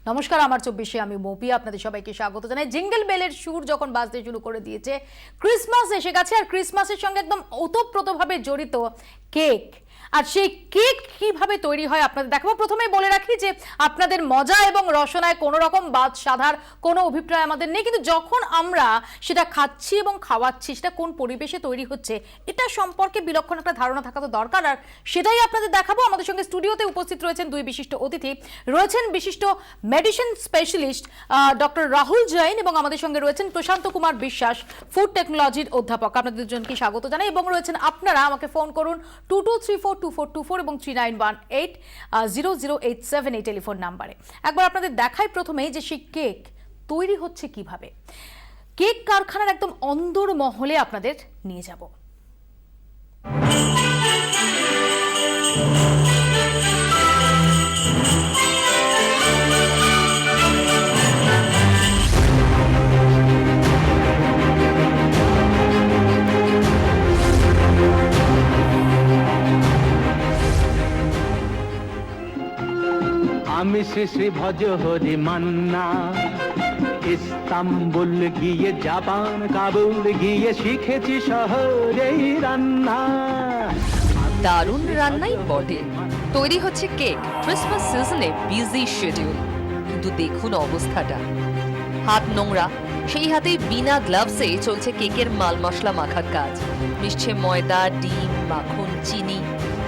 নমস্কার, আমার 24-এ আমি মৌপি আপনাদের সবাইকে স্বাগত জানাই। জিঙ্গল বেলের সুর যখন বাজতে শুরু করে দিয়েছে, ক্রিসমাস এসে গেছে, আর ক্রিসমাসের সঙ্গে একদম ওতপ্রোতভাবে জড়িত কেক। আর সেই কেক কিভাবে তৈরি হয় আপনাদের দেখাবো। প্রথমেই বলে রাখি যে আপনাদের মজা এবং রসনায় কোনো রকম বাদ সাধার কোনো অভিপ্রায় আমাদের নেই, কিন্তু যখন আমরা সেটা খাচ্ছি এবং খাওয়াচ্ছি সেটা কোন পরিবেশে তৈরি হচ্ছে এটা সম্পর্কে বিলক্ষণ একটা ধারণা থাকা তো দরকার, আর সেটাই আপনাদের দেখাবো। আমাদের সঙ্গে স্টুডিওতে উপস্থিত রয়েছেন দুই বিশিষ্ট অতিথি, রয়েছেন বিশিষ্ট medicine specialist doctor Rahul Jain এবং আমাদের সঙ্গে রয়েছেন প্রশান্ত কুমার বিশ্বাস, ফুড টেকনোলজির অধ্যাপক। আপনাদের দুজনকে স্বাগত জানাই এবং রয়েছেন আপনারা। আমাকে ফোন করুন 22342424 এবং 39180087 এই টেলিফোন নাম্বারে। একবার আপনাদের দেখাই প্রথমেই যে সেই কেক তৈরি হচ্ছে কিভাবে। কেক কারখানার একদম অন্দর মহলে আপনাদের নিয়ে যাব। আমি শ্রী শ্রী ভজ হরি মান্না, ইস্তাম্বুল গিয়ে জাপান কাবুল গিয়ে শিখেছি শহরেই রান্না। দারুণ রান্নাই বটে। তৈরি হচ্ছে কেক। ক্রিসমাস সিজনে বিজি শিডিউল, কিন্তু দেখুন অবস্থাটা। হাত নোংরা, সেই হাতেই বিনা গ্লাভসে চলছে কেকের মাল মশলা মাখার কাজ। মিশছে ময়দা, ডিম, মাখন, চিনি,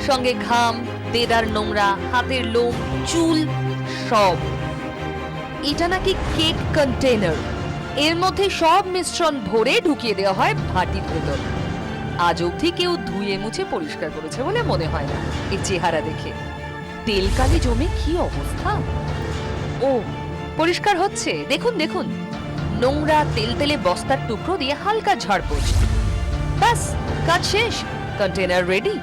সঙ্গে ঘাম, দেদার নোংরা, হাতের লোম, চুল সব। এটা নাকি কেক কন্টেনার, এর মধ্যে সব মিশ্রণ ভরে ঢুকিয়ে দেওয়া হয় ভাটির ভেতর। আজ অবধি কেউ ধুয়ে মুছে পরিষ্কার করেছে বলে মনে হয় না এর চেহারা দেখে। তেল কালি জমে কি অবস্থা। ও পরিষ্কার হচ্ছে, দেখুন দেখুন, নোংরা তেল তেলে বস্তার টুকরো দিয়ে হালকা ঝাড়পোছ, ব্যাস কাজ শেষ, কন্টেনার রেডি।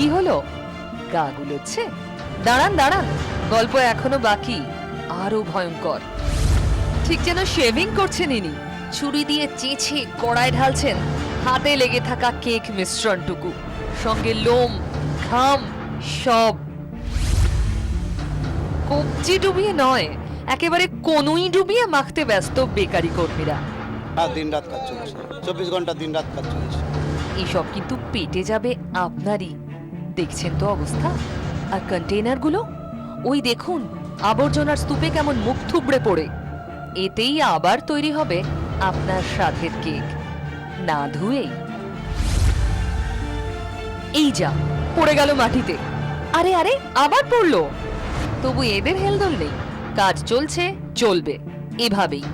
কি হলো, গা গুলোচ্ছে? দাঁড়ান দাঁড়ান, গল্প এখনো বাকি, আরো ভয়ঙ্কর। ঠিক যেন শেভিং করছেন ইনি, ছুরি দিয়ে চেঁচে কড়ায় ঢালছেন হাতে লেগে থাকা কেক মিশ্রণটুকু, সঙ্গে লোম, ঘাম সব। কবজি ডুবিয়ে নয়, একেবারে কনুই ডুবিয়ে মাখতে ব্যস্ত বেকারি কর্মীরা। দিন রাত কাজ চলছে, 24 ঘন্টা দিন রাত কাজ চলছে। এসব কিন্তু পেটে যাবে আপনারই। দেখছেন তো অবস্থা। আর কন্টেইনারগুলো, ওই দেখুন আবর্জনার স্তূপে কেমন মুখ থুবড়ে পড়ে। এতেই আবার তৈরি হবে আপনার স্বাদের কেক, না ধুয়েই। এই যা পড়ে গেল মাটিতে। আরে আরে, আবার পড়লো। তবু এদের হেলদোল নেই, কাজ চলছে, চলবে এভাবেই।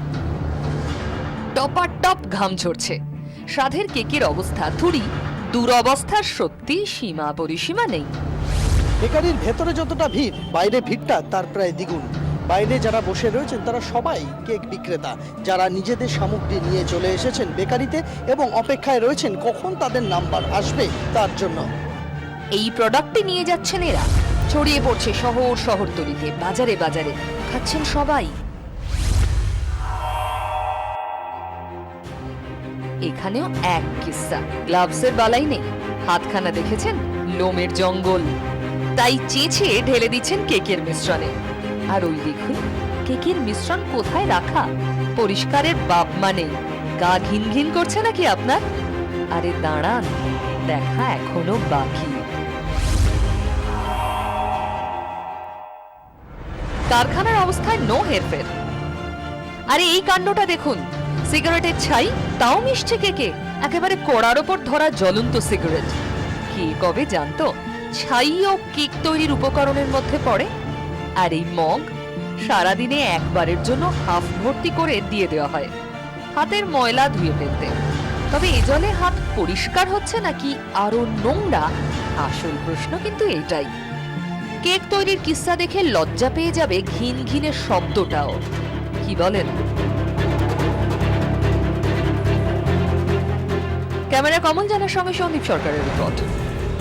টপার টপ ঘাম ঝরছে। স্বাদের কেকের অবস্থা থুড়ি, দুরবস্থার সত্যি সীমা পরিসীমা নেই। বেকারির ভেতরে যতটা ভিড়, বাইরে ভিড়টা তার প্রায় দ্বিগুণ। বাইরে যারা বসে রয়েছেন তারা সবাই কেক বিক্রেতা, যারা নিজেদের সামগ্রী নিয়ে চলে এসেছেন বেকারিতে এবং অপেক্ষায় রয়েছেন কখন তাদের নাম্বার আসবে তার জন্য। এই প্রোডাক্টটি নিয়ে যাচ্ছেন এরা, ছড়িয়ে পড়ছে শহর শহরতলিতে, বাজারে বাজারে, খাচ্ছেন সবাই। এখানেও এক কিস্সা, গ্লাভসের বালাই নেই, হাতখানা দেখেছেন, লোমের জঙ্গল। তাই চেঁচে ঢেলে দিচ্ছেন কেকের মিশ্রণে। আর ওই দেখুন কেকের মিশ্রণ কোথায় রাখা, পরিষ্কারের বাপ মানে। গা ঘিন ঘিন করছে নাকি আপনার? আরে দাঁড়ান, দেখা এখনো বাকি। কারখানার অবস্থায় নো হেরফের। আরে এই কাণ্ডটা দেখুন, সিগারেটের ছাই, তাও মিশছে কেকে, একেবারে কড়ার ওপর ধরা জ্বলন্ত সিগারেট। কে কবে জানতো ছাইও কেক তৈরির উপকরণের মধ্যে পড়ে? আর এই মগ সারাদিনে একবারের জন্য হাফ ভর্তি করে দিয়ে দেওয়া হয় হাতের ময়লা ধুয়ে ফেলতে। তবে এ জলে হাত পরিষ্কার হচ্ছে নাকি আরো নোংরা, আসল প্রশ্ন কিন্তু এটাই। কেক তৈরির কিস্সা দেখে লজ্জা পেয়ে যাবে ঘিন ঘিনের শব্দটাও। কি বলেন? ক্যামেরা কমল জানার সঙ্গে সন্দীপ সরকারের রিপোর্ট,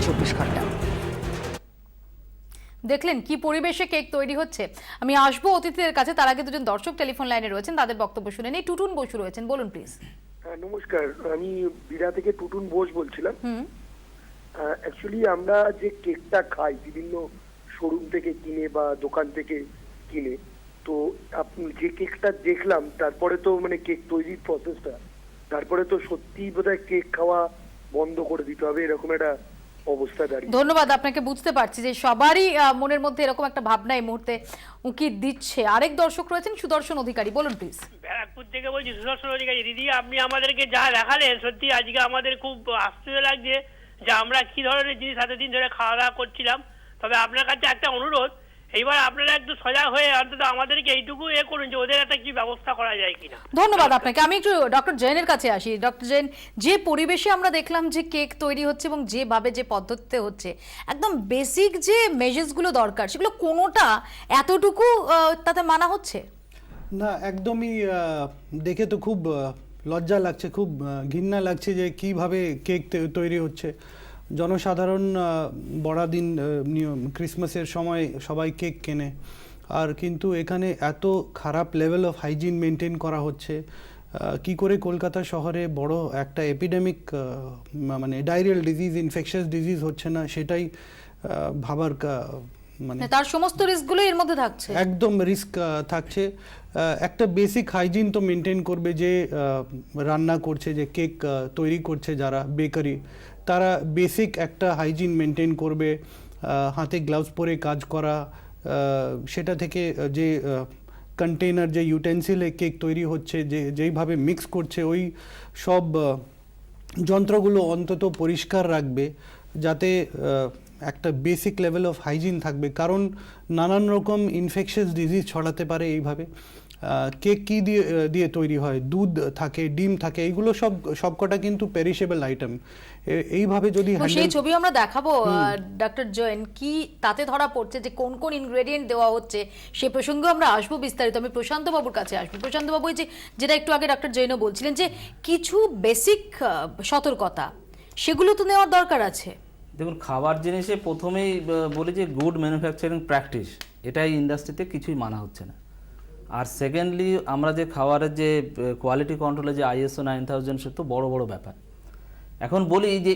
24 ঘন্টা। দেখলেন কি পরিবেশে কেক তৈরি হচ্ছে। আমি আসবো অতিথিদের কাছে, তার আগে দুজন দর্শক টেলিফোন লাইনে রয়েছেন, তাদের বক্তব্য শুনে নেই। টুটুন বসু রয়েছেন, বলুন প্লিজ। হ্যাঁ নমস্কার, আমি বিড়া থেকে টুটুন বোস বলছিলাম। হুম। অ্যাকচুয়ালি আমরা যে কেকটা খাই বিভিন্ন শোরুম থেকে কিনে বা দোকান থেকে কিনে, তো আপনি যে কেকটা দেখলাম তারপরে তো মানে কেক তৈরির প্রসেসটা, তারপরে তো সত্যি বোধহয় কেক খাওয়া বন্ধ করে দিতে হবে এরকম একটা অবস্থা দাঁড়িয়ে। ধন্যবাদ আপনাকে, বুঝতে পারছি যে সবারই মনের মধ্যে এরকম একটা ভাবনা এই মুহূর্তে উঁকি দিচ্ছে। আরেক দর্শক রয়েছেন সুদর্শন অধিকারী, বলুন প্লিজ। ব্যারাকপুর থেকে বলছি, সুদর্শন অধিকারী। দিদি, আপনি আমাদেরকে যা দেখালেন সত্যি আজকে আমাদের খুব আশ্চর্য লাগছে যে আমরা কি ধরনের জিনিস এতদিন ধরে খাওয়া দাওয়া করছিলাম। তবে আপনার কাছে একটা অনুরোধ, এইবার আপনারা একটু সজাগ হয়ে অন্তত আমাদেরকে এইটুকু করুন যে ওদের একটা কি ব্যবস্থা করা যায় কিনা। ধন্যবাদ আপনাকে। আমি একটু ডক্টর জৈনের কাছে আসি। ডক্টর জৈন, যে পরিবেশে আমরা দেখলাম যে কেক তৈরি হচ্ছে এবং যেভাবে যে পদ্ধতিতে হচ্ছে, একদম বেসিক যে মেজার্সগুলো দরকার সেগুলো কোনোটা এতটুকু তাতে মানা হচ্ছে না, একদমই দেখে তো খুব লজ্জা লাগছে, খুব ঘৃণা লাগছে যে কিভাবে কেক তৈরি হচ্ছে। জনসাধারণ বড়দিন ক্রিসমাসের সময় সবাই কেক কেনে, আর কিন্তু এখানে এত খারাপ লেভেল অফ হাইজিন মেনটেন করা হচ্ছে। কি করে কলকাতা শহরে বড় একটা এপিডেমিক মানে ডায়রিয়াল ডিজিজ, ইনফেকশাস ডিজিজ হচ্ছে না, সেটাই ভাবার মানে তার সমস্ত রিস্কগুলো এর মধ্যে থাকছে। একদম রিস্ক থাকছে। একটা বেসিক হাইজিন তো মেনটেন করবে যে রান্না করছে, যে কেক তৈরি করছে যারা বেকারি, তারা বেসিক একটা হাইজিন মেনটেন করবে, হাতে গ্লাভস পরে কাজ করা, সেটা থেকে যে কন্টেনার, যে ইউটেন্সিলে কেক তৈরি হচ্ছে, যেইভাবে মিক্স করছে, ওই সব যন্ত্রগুলো অন্তত পরিষ্কার রাখবে, যাতে একটা বেসিক লেভেল অফ হাইজিন থাকবে। কারণ নানান রকম ইনফেকশাস ডিজিজ ছড়াতে পারে এইভাবে। কেক কি দিয়ে তৈরি হয়? দুধ থাকে, ডিম থাকে, এইগুলো সবকটা কিন্তু পেরিশেবল আইটেম। এইভাবে যদি সেই ছবি আমরা দেখাবো ডক্টর জৈন, কি তাতে ধরা পড়ছে যে কোন কোন ইনগ্রেডিয়েন্ট দেওয়া হচ্ছে, সে প্রসঙ্গে আমরা আসবো বিস্তারিত। আমি প্রশান্ত বাবুর কাছে আসবো। প্রশান্ত বাবু, যেটা একটু আগে ডক্টর জৈনও বলছিলেন যে কিছু বেসিক সতর্কতা, সেগুলো তো নেওয়ার দরকার আছে। দেখুন, খাবার জিনিসে প্রথমেই বলি যে গুড ম্যানুফ্যাকচারিং প্র্যাকটিস, এটাই ইন্ডাস্ট্রিতে কিছুই মানা হচ্ছে না। আর সেকেন্ডলি, আমরা যে খাবারের যে কোয়ালিটি কন্ট্রোলে যে ISO 9000, সে তো বড় বড় ব্যাপার। এখন বলি যে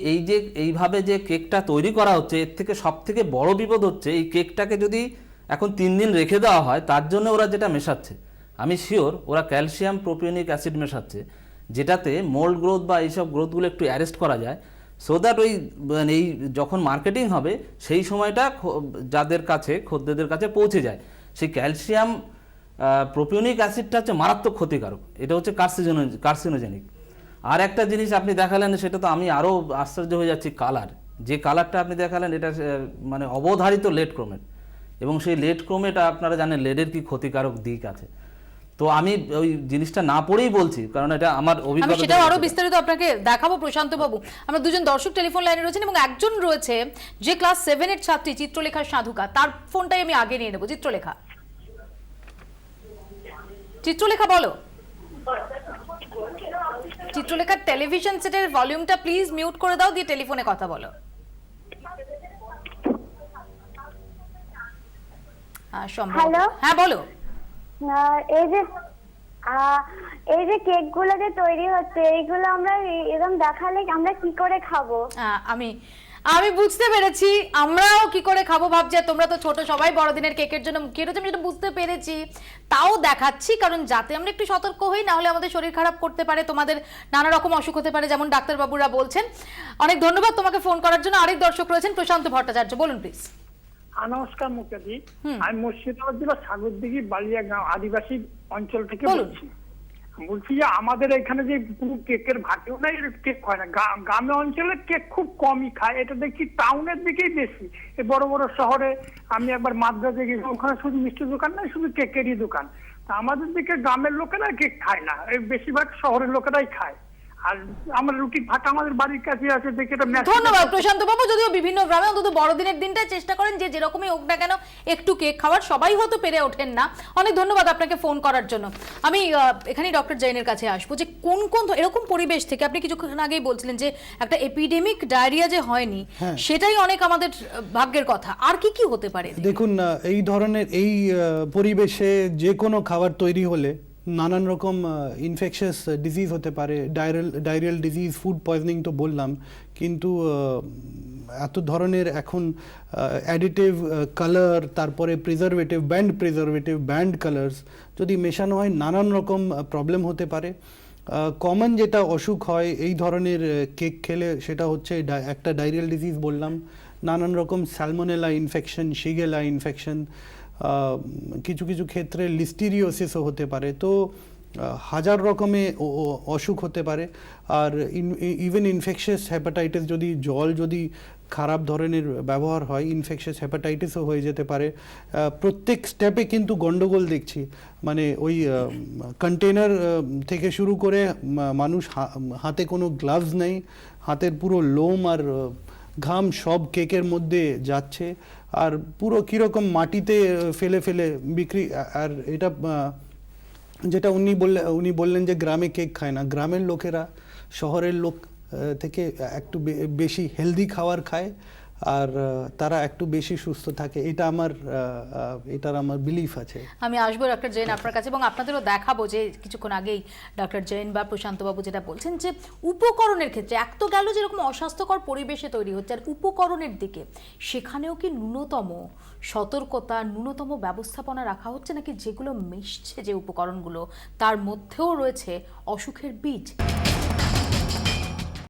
এইভাবে যে কেকটা তৈরি করা হচ্ছে, এর থেকে সব থেকে বড় বিপদ হচ্ছে এই কেকটাকে যদি এখন 3 দিন রেখে দেওয়া হয়, তার জন্য ওরা যেটা মেশাচ্ছে, আমি শিওর ওরা ক্যালসিয়াম প্রোপিওনিক অ্যাসিড মেশাচ্ছে, যেটাতে মোল্ড গ্রোথ বা এইসব গ্রোথগুলো একটু অ্যারেস্ট করা যায়, সো দ্যাট ওই এই যখন মার্কেটিং হবে সেই সময়টা যাদের কাছে, খদ্দেরদের কাছে পৌঁছে যায়। সেই ক্যালসিয়াম প্রোপিওনিক অ্যাসিডটা হচ্ছে মারাত্মক ক্ষতিকারক, এটা হচ্ছে কার্সিনোজেনিক। আর একটা জিনিস আপনি দেখালেন, সেটা তো আমি আরও আশ্চর্য হয়ে যাচ্ছি, কালার। যে কালারটা আপনি দেখালেন, এটা মানে অবধারিত লেড ক্রোমেট, এবং সেই লেড ক্রোমেট আপনারা জানেন লেডের কি ক্ষতিকারক দিক আছে। তো আমি ওই জিনিসটা না পড়েই বলছি, কারণ এটা আমার অভিজ্ঞতা। আমি সেটাও আরো বিস্তারিত আপনাকে দেখাবো প্রশান্ত বাবু। আমরা দুজন দর্শক টেলিফোন লাইনে রয়েছেন এবং একজন রয়েছে যে ক্লাস 7 এর ছাত্রী চিত্রলেখা সাধুকা, তার ফোনটাই আমি আগে নিয়ে নেব। চিত্রলেখা বলো। চিত্রলেখার টেলিভিশন সেটের ভলিউমটা প্লিজ মিউট করে দাও, দিয়ে টেলিফোনে কথা বলো। হ্যালো, হ্যাঁ বলো। এই যে কেক গুলো যে তৈরি হচ্ছে, এইগুলো আমরা এরকম দেখালে আমরা কি করে খাবো? আমি বুঝতে পেরেছি, আমরাও কি করে খাবো ভাবছি। তোমরা তো ছোট, সবাই বড়দিনের কেকের জন্য মুখিয়ে রয়েছে, আমি যেটা বুঝতে পেরেছি, তাও দেখাচ্ছি, কারণ যাতে আমরা একটু সতর্ক হই, না হলে আমাদের শরীর খারাপ করতে পারে, তোমাদের নানা রকম অসুখ হতে পারে, যেমন ডাক্তারবাবুরা বলছেন। অনেক ধন্যবাদ তোমাকে ফোন করার জন্য। আরেক দর্শক রয়েছেন প্রশান্ত ভট্টাচার্য, বলুন প্লিজ। নমস্কার মুখার্জি, আমি মুর্শিদাবাদ জেলা সাগরদিঘি বালিয়া গ্রাম আদিবাসী অঞ্চল থেকে বলছি। বলছি যে আমাদের এখানে যে পুরো কেকের ভাটিও নাই, কেক হয় না। গ্রামে অঞ্চলে কেক খুব কমই খায়, এটা দেখছি টাউনের দিকেই বেশি। এই বড় বড় শহরে আমি একবার মাদ্রাজে গেছি, ওখানে শুধু মিষ্টি দোকান নাই, শুধু কেকেরই দোকান। আমাদের দিকে গ্রামের লোকেরা কেক খায় না, বেশিরভাগ শহরের লোকেরাই খায়। আর আমরা রুটি ভাটা আমাদের বাড়ির কাছে আছে, দেখে এটা। ধন্যবাদ প্রশান্ত বাবু। যদিও বিভিন্ন গ্রামে অন্তত বড়দিনের দিনটাই চেষ্টা করেন যে যেরকমই হোক না কেন একটু কেক খাওয়ার, সবাই হয়তো পেরে ওঠেন না। অনেক ধন্যবাদ আপনাকে ফোন করার জন্য। আমি এখানে ডক্টর জৈনের কাছে আসবো যে কোন কোন এরকম পরিবেশ থেকে, আপনি কিছুক্ষণ আগেই বলছিলেন যে একটা এপিডেমিক ডায়রিয়া যে হয়নি, সেটাই অনেক আমাদের ভাগ্যের কথা। আর কি কি হতে পারে? দেখুন, এই ধরনের এই পরিবেশে যে কোনো খাবার তৈরি হলে নানান রকম ইনফেকশাস ডিজিজ হতে পারে, ডায়রিয়াল ডিজিজ, ফুড পয়জনিং তো বললাম, কিন্তু এত ধরনের এখন অ্যাডিটিভ কালার, তারপরে প্রিজারভেটিভ, ব্যান্ড কালার্স যদি মেশানো হয় নানান রকম প্রবলেম হতে পারে। কমন যেটা অসুখ হয় এই ধরনের কেক খেলে সেটা হচ্ছে একটা ডায়রিয়াল ডিজিজ বললাম, নানান রকম স্যালমোনেলা ইনফেকশন, শিগেলা ইনফেকশন, কিছু কিছু ক্ষেত্রে লিস্টেরিওসিসও হতে পারে। তো হাজার রকমের অসুখ হতে পারে। আর ইভেন ইনফেকশাস হেপাটাইটিস, যদি খারাপ ধরনের ব্যবহার হয়, ইনফেকশাস হেপাটাইটিসও হয়ে যেতে পারে। প্রত্যেক স্টেপে কিন্তু গন্ডগোল দেখছি, মানে ওই কন্টেনার থেকে শুরু করে মানুষ হাতে কোনো গ্লাভস নেই, হাতের পুরো লোম আর ঘাম সব কেকের মধ্যে যাচ্ছে, আর পুরো কীরকম মাটিতে ফেলে ফেলে বিক্রি। আর এটা যেটা উনি বললেন যে গ্রামে কেক খায় না, গ্রামের লোকেরা শহরের লোক থেকে একটু বেশি হেলদি খাবার খায়, আর তারা একটু বেশি সুস্থ থাকে। এটার আমার বিলিফ আছে। আমি আসবো ডক্টর জৈন আপনার কাছে, এবং আপনাদেরও দেখাবো যে কিছুক্ষণ আগেই ডক্টর জৈন বা প্রশান্তবাবু যেটা বলছেন যে উপকরণের ক্ষেত্রে এক তো গেল যেরকম অস্বাস্থ্যকর পরিবেশে তৈরি হচ্ছে, আর উপকরণের দিকে সেখানেও কি ন্যূনতম সতর্কতা, ন্যূনতম ব্যবস্থাপনা রাখা হচ্ছে, নাকি যেগুলো মিশছে যে উপকরণগুলো তার মধ্যেও রয়েছে অসুখের বীজ?